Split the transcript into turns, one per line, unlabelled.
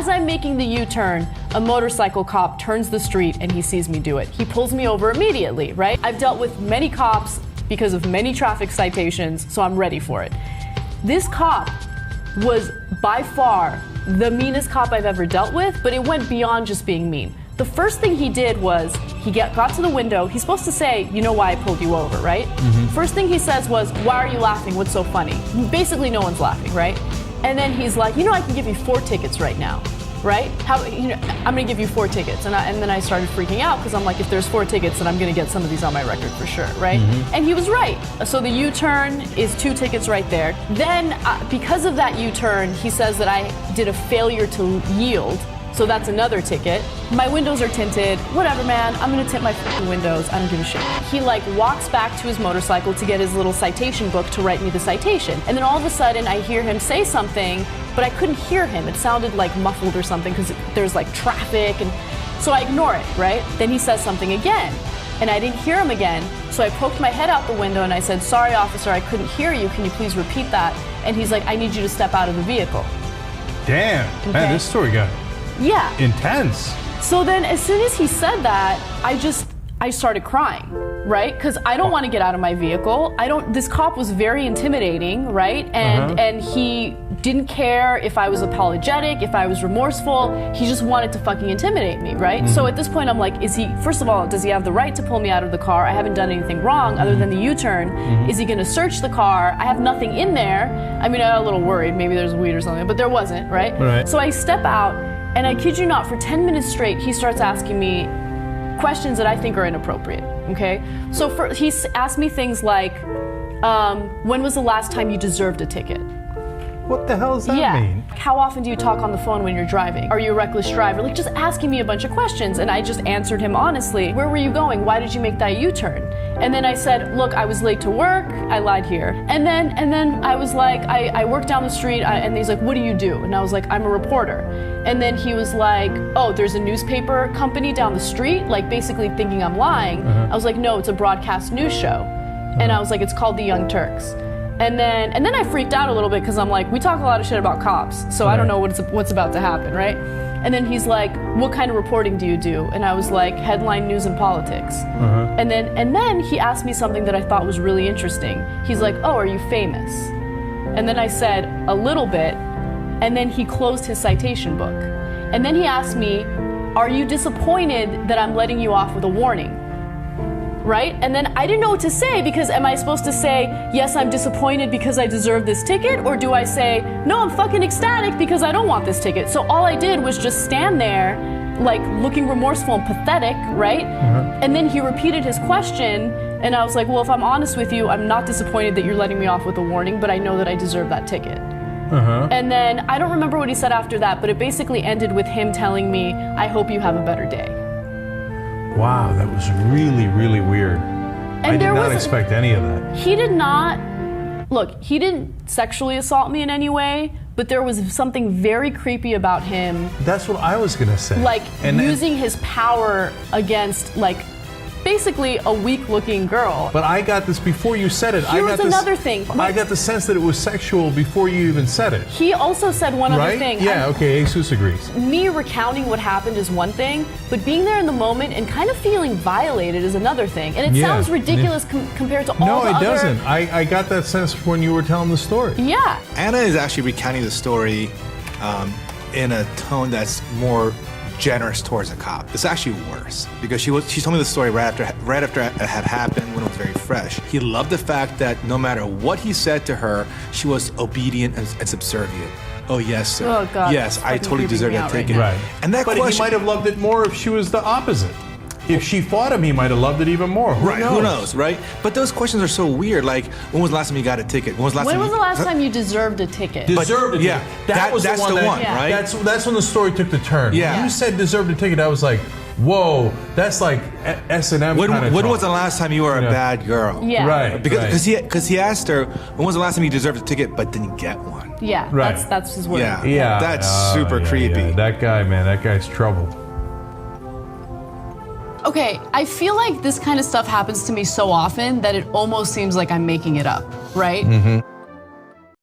As I'm making the U-turn, a motorcycle cop turns the street and he sees me do it. He pulls me over immediately, right? I've dealt with many cops because of many traffic citations, so I'm ready for it. This cop was by far the meanest cop I've ever dealt with, but it went beyond just being mean. The first thing he did was he got to the window. He's supposed to say, you know why I pulled you over, right? First thing he says was, why are you laughing? What's so funny? Basically, no one's laughing, right? And then he's like, you know, I can give you 4 tickets right now, right? I'm gonna give you 4 tickets. And then I started freaking out because I'm like, if there's 4 tickets, then I'm gonna get some of these on my record for sure, right? And he was right. So the U-turn is 2 tickets right there. Then because of that U-turn, he says that I did a failure to yield. So that's another ticket. My windows are tinted. Whatever, man. I'm gonna tint my fucking windows. I don't give a shit. He like walks back to his motorcycle to get his little citation book to write me the citation. And then all of a sudden I hear him say something, but I couldn't hear him. It sounded like muffled or something because there's like traffic, and so I ignore it, right? Then he says something again, and I didn't hear him again. So I poked my head out the window and I said, sorry, officer, I couldn't hear you. Can you please repeat that? And he's like, I need you to step out of the vehicle.
Damn,
Okay.
man, this story got intense.
So then as soon as he said that, I started crying, right? Because I don't want to get out of my vehicle. This cop was very intimidating, right? And he didn't care if I was apologetic, if I was remorseful. He just wanted to fucking intimidate me, right? So at this point I'm like, first of all, does he have the right to pull me out of the car? I haven't done anything wrong other than the U-turn. Is he gonna search the car? I have nothing in there. I mean, I got a little worried, maybe there's weed or something, but there wasn't, right? So I step out, and I kid you not, for 10 minutes straight, he starts asking me questions that I think are inappropriate, okay? So he asked me things like, when was the last time you deserved a ticket?
What the hell does that mean?
How often do you talk on the phone when you're driving? Are you a reckless driver? Like, just asking me a bunch of questions, and I just answered him honestly. Where were you going? Why did you make that U-turn? And then I said, look, I was late to work. I lied here. And then I was like, I work down the street, and he's like, what do you do? And I was like, I'm a reporter. And then he was like, oh, there's a newspaper company down the street? Like, basically thinking I'm lying. I was like, no, it's a broadcast news show. And I was like, it's called The Young Turks. And then I freaked out a little bit because I'm like, we talk a lot of shit about cops, so I don't know what's about to happen, right? And then he's like, what kind of reporting do you do? And I was like, headline news and politics. And then he asked me something that I thought was really interesting. He's like, oh, are you famous? And then I said, a little bit. And then he closed his citation book. And then he asked me, are you disappointed that I'm letting you off with a warning? Right? And then I didn't know what to say, because am I supposed to say, yes, I'm disappointed because I deserve this ticket? Or do I say, no, I'm fucking ecstatic because I don't want this ticket? So all I did was just stand there, like looking remorseful and pathetic, right? And then he repeated his question, and I was like, well, if I'm honest with you, I'm not disappointed that you're letting me off with a warning, but I know that I deserve that ticket. And then I don't remember what he said after that, but it basically ended with him telling me, I hope you have a better day.
Wow, that was really, really weird.
And
I did not expect any of that.
He did not, look, he didn't sexually assault me in any way, but there was something very creepy about him.
That's what I was gonna say.
Like, using his power against, like, basically a weak-looking girl.
But I got this before you said it.
Here's another thing.
I got the sense that it was sexual before you even said it.
He also said one other thing.
Yeah, okay, Jesus agrees.
Me recounting what happened is one thing, but being there in the moment and kind of feeling violated is another thing. And it sounds ridiculous compared to all the other...
No, it doesn't. I got that sense when you were telling the story.
Yeah.
Anna is actually recounting the story in a tone that's more generous towards a cop. It's actually worse, because she told me the story right after it had happened, when it was very fresh. He loved the fact that no matter what he said to her, she was obedient and subservient. Oh yes, sir.
Oh God.
Yes, I totally deserve that ticket.
Right.
And that
but
question,
he might have loved it more if she was the opposite. If she fought him, he might have loved it even more.
Who knows, right? But those questions are so weird. Like, when was the last time you got a ticket? When was the last time
you deserved a ticket?
Deserved a ticket.
Yeah, that's the one, right?
That's when the story took the turn.
Yeah.
When you said deserved a ticket, I was like, whoa, that's like S&M kind of
When was the last time you were a bad girl?
Yeah.
Right.
Because he asked her, when was the last time you deserved a ticket but didn't get one?
Yeah,
Right.
that's his word.
Yeah. That's super creepy.
Yeah. That guy, man, that guy's trouble.
Okay, I feel like this kind of stuff happens to me so often that it almost seems like I'm making it up, right?